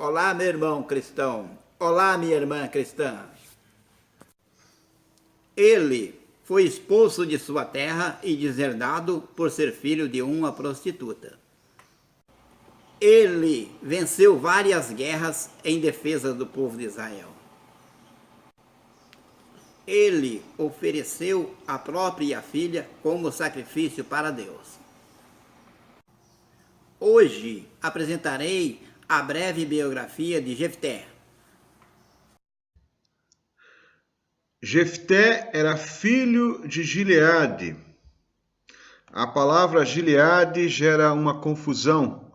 Olá, meu irmão cristão. Olá, minha irmã cristã. Ele foi expulso de sua terra e deserdado por ser filho de uma prostituta. Ele venceu várias guerras em defesa do povo de Israel. Ele ofereceu a própria filha como sacrifício para Deus. Hoje apresentarei a breve biografia de Jefté. Jefté era filho de Gileade. A palavra Gileade gera uma confusão,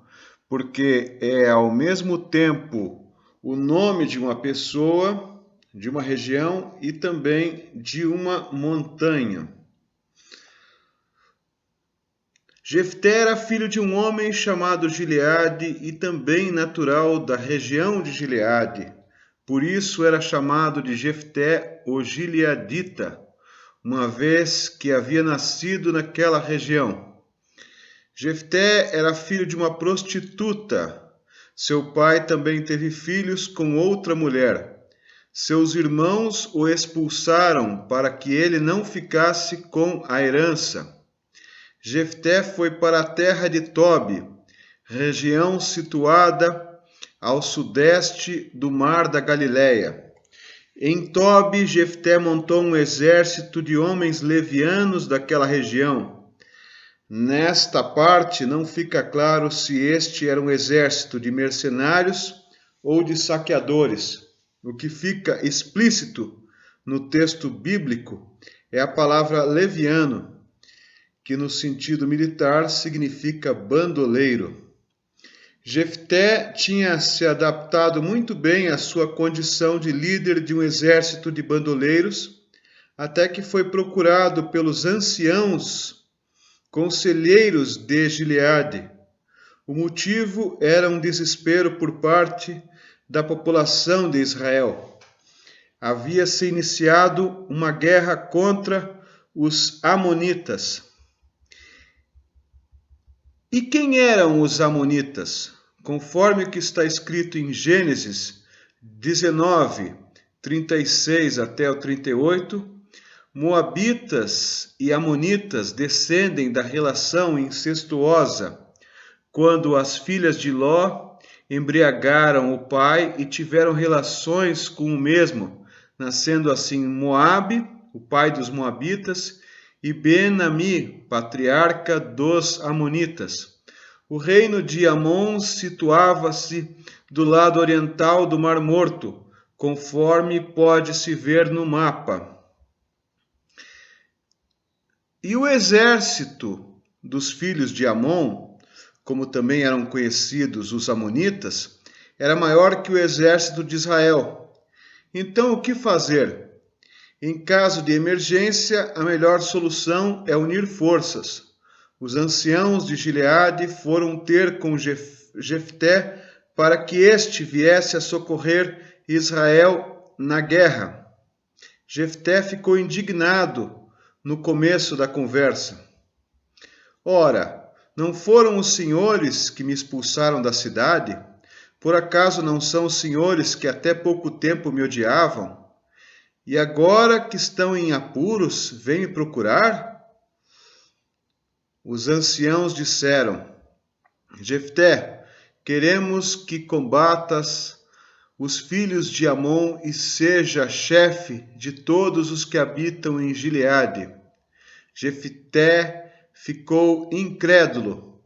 porque é ao mesmo tempo o nome de uma pessoa, de uma região e também de uma montanha. Jefté era filho de um homem chamado Gileade e também natural da região de Gileade. Por isso era chamado de Jefté o Gileadita, uma vez que havia nascido naquela região. Jefté era filho de uma prostituta. Seu pai também teve filhos com outra mulher. Seus irmãos o expulsaram para que ele não ficasse com a herança. Jefté foi para a terra de Tobi, região situada ao sudeste do mar da Galileia. Em Tobi, Jefté montou um exército de homens levianos daquela região. Nesta parte não fica claro se este era um exército de mercenários ou de saqueadores. O que fica explícito no texto bíblico é a palavra leviano, que no sentido militar significa bandoleiro. Jefté tinha se adaptado muito bem à sua condição de líder de um exército de bandoleiros, até que foi procurado pelos anciãos conselheiros de Gileade. O motivo era um desespero por parte da população de Israel. Havia se iniciado uma guerra contra os amonitas. E quem eram os amonitas? Conforme o que está escrito em Gênesis 19, 36 até o 38, Moabitas e Amonitas descendem da relação incestuosa, quando as filhas de Ló embriagaram o pai e tiveram relações com o mesmo, nascendo assim Moabe, o pai dos Moabitas, e Ben-Ami, patriarca dos Amonitas. O reino de Amon situava-se do lado oriental do Mar Morto, conforme pode-se ver no mapa. E o exército dos filhos de Amon, como também eram conhecidos os amonitas, era maior que o exército de Israel. Então, o que fazer? Em caso de emergência, a melhor solução é unir forças. Os anciãos de Gileade foram ter com Jefté para que este viesse a socorrer Israel na guerra. Jefté ficou indignado no começo da conversa. Ora, não foram os senhores que me expulsaram da cidade? Por acaso não são os senhores que até pouco tempo me odiavam? E agora que estão em apuros, vêm me procurar? Os anciãos disseram: Jefté, queremos que combatas os filhos de Amon e seja chefe de todos os que habitam em Gileade. Jefté ficou incrédulo.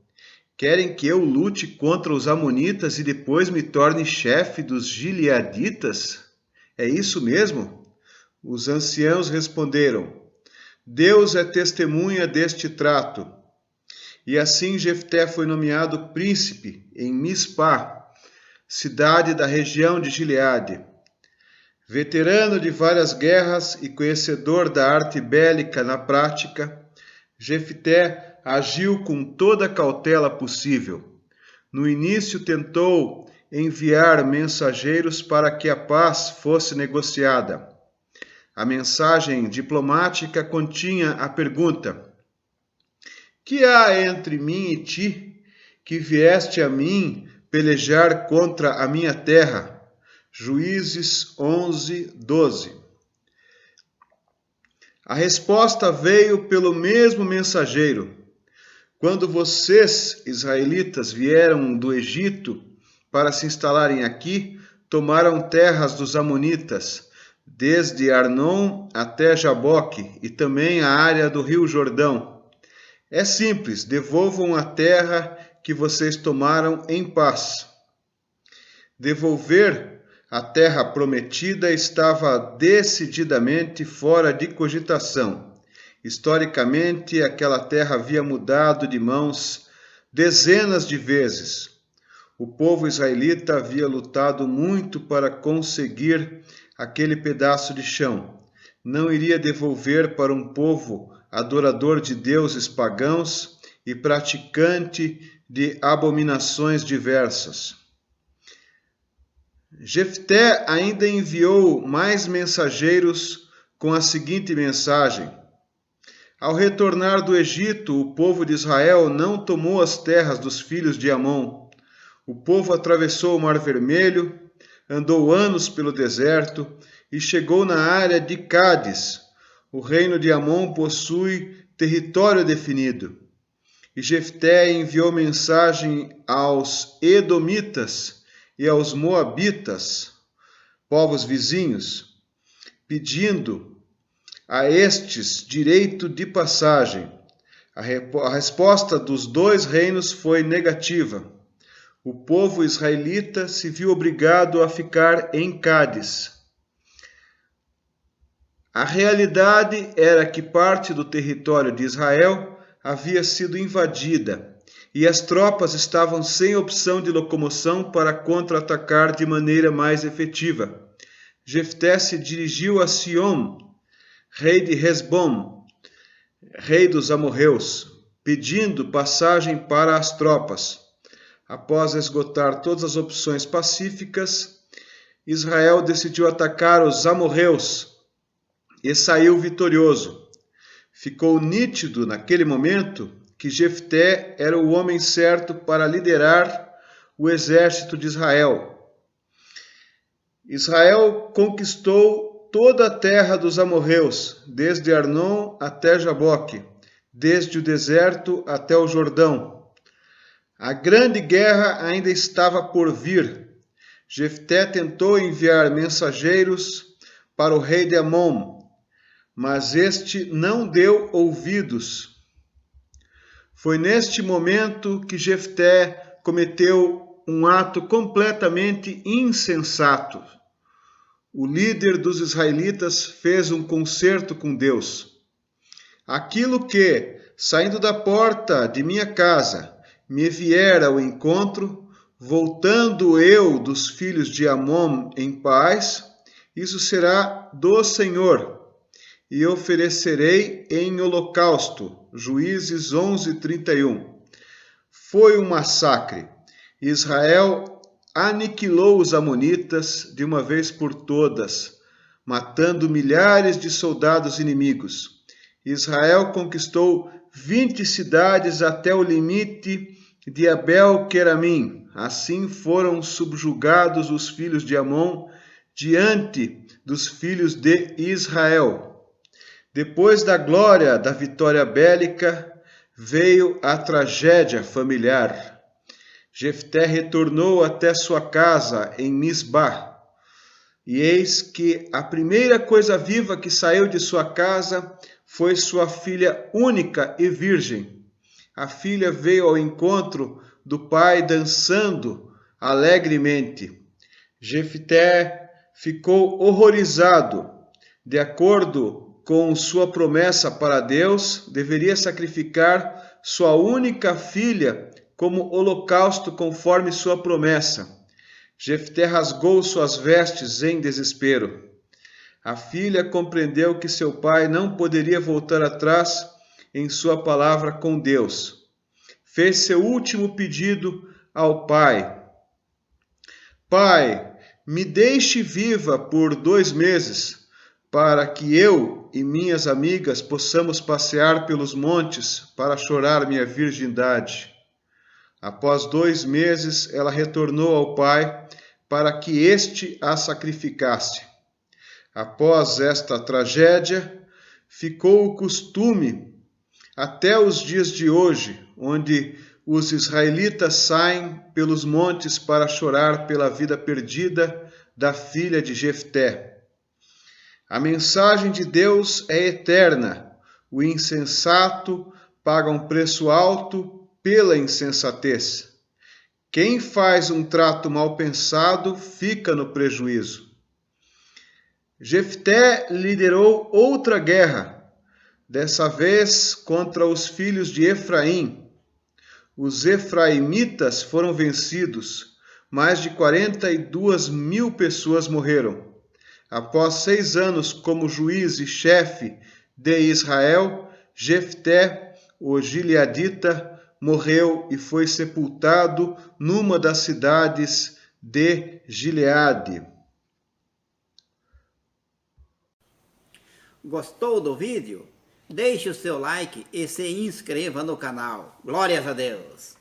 Querem que eu lute contra os amonitas e depois me torne chefe dos gileaditas? É isso mesmo? Os anciãos responderam: Deus é testemunha deste trato. E assim Jefté foi nomeado príncipe em Mispá, cidade da região de Gileade. Veterano de várias guerras e conhecedor da arte bélica na prática, Jefté agiu com toda a cautela possível. No início tentou enviar mensageiros para que a paz fosse negociada. A mensagem diplomática continha a pergunta: que há entre mim e ti, que vieste a mim pelejar contra a minha terra. Juízes 11, 12. A resposta veio pelo mesmo mensageiro. Quando vocês, israelitas, vieram do Egito para se instalarem aqui, tomaram terras dos amonitas, desde Arnon até Jaboque, e também a área do rio Jordão. É simples, devolvam a terra que vocês tomaram em paz. Devolver a terra prometida estava decididamente fora de cogitação. Historicamente, aquela terra havia mudado de mãos dezenas de vezes. O povo israelita havia lutado muito para conseguir aquele pedaço de chão. Não iria devolver para um povo adorador de deuses pagãos e praticante de abominações diversas. Jefté ainda enviou mais mensageiros com a seguinte mensagem: ao retornar do Egito, o povo de Israel não tomou as terras dos filhos de Amon. O povo atravessou o Mar Vermelho, andou anos pelo deserto e chegou na área de Cádiz. O reino de Amon possui território definido. E Jefté enviou mensagem aos edomitas e aos moabitas, povos vizinhos, pedindo a estes direito de passagem. A resposta dos dois reinos foi negativa. O povo israelita se viu obrigado a ficar em Cádiz. A realidade era que parte do território de Israel havia sido invadida e as tropas estavam sem opção de locomoção para contra-atacar de maneira mais efetiva. Jefté se dirigiu a Sion, rei de Hesbom, rei dos amorreus, pedindo passagem para as tropas. Após esgotar todas as opções pacíficas, Israel decidiu atacar os amorreus e saiu vitorioso. Ficou nítido naquele momento que Jefté era o homem certo para liderar o exército de Israel. Israel conquistou toda a terra dos amorreus, desde Arnon até Jaboque, desde o deserto até o Jordão. A grande guerra ainda estava por vir. Jefté tentou enviar mensageiros para o rei de Amon, mas este não deu ouvidos. Foi neste momento que Jefté cometeu um ato completamente insensato. O líder dos israelitas fez um concerto com Deus. Aquilo que, saindo da porta de minha casa, me vier ao encontro, voltando eu dos filhos de Amon em paz, isso será do Senhor, e oferecerei em holocausto. Juízes 11:31. Foi um massacre. Israel aniquilou os amonitas de uma vez por todas, matando milhares de soldados inimigos. Israel conquistou 20 cidades até o limite de Abel-Queramim. Assim foram subjugados os filhos de Amon diante dos filhos de Israel. Depois da glória da vitória bélica, veio a tragédia familiar. Jefté retornou até sua casa em Misbá, e eis que a primeira coisa viva que saiu de sua casa foi sua filha única e virgem. A filha veio ao encontro do pai dançando alegremente. Jefté ficou horrorizado. De acordo com sua promessa para Deus, deveria sacrificar sua única filha como holocausto conforme sua promessa. Jefté rasgou suas vestes em desespero. A filha compreendeu que seu pai não poderia voltar atrás em sua palavra com Deus. Fez seu último pedido ao pai: Pai, me deixe viva por 2 meses, para que eu e minhas amigas possamos passear pelos montes para chorar minha virgindade. Após 2 meses, ela retornou ao pai para que este a sacrificasse. Após esta tragédia, ficou o costume, até os dias de hoje, onde os israelitas saem pelos montes para chorar pela vida perdida da filha de Jefté. A mensagem de Deus é eterna. O insensato paga um preço alto pela insensatez. Quem faz um trato mal pensado fica no prejuízo. Jefté liderou outra guerra, dessa vez contra os filhos de Efraim. Os efraimitas foram vencidos, mais de 42.000 pessoas morreram. Após 6 anos como juiz e chefe de Israel, Jefté, o gileadita, morreu e foi sepultado numa das cidades de Gileade. Gostou do vídeo? Deixe o seu like e se inscreva no canal. Glórias a Deus!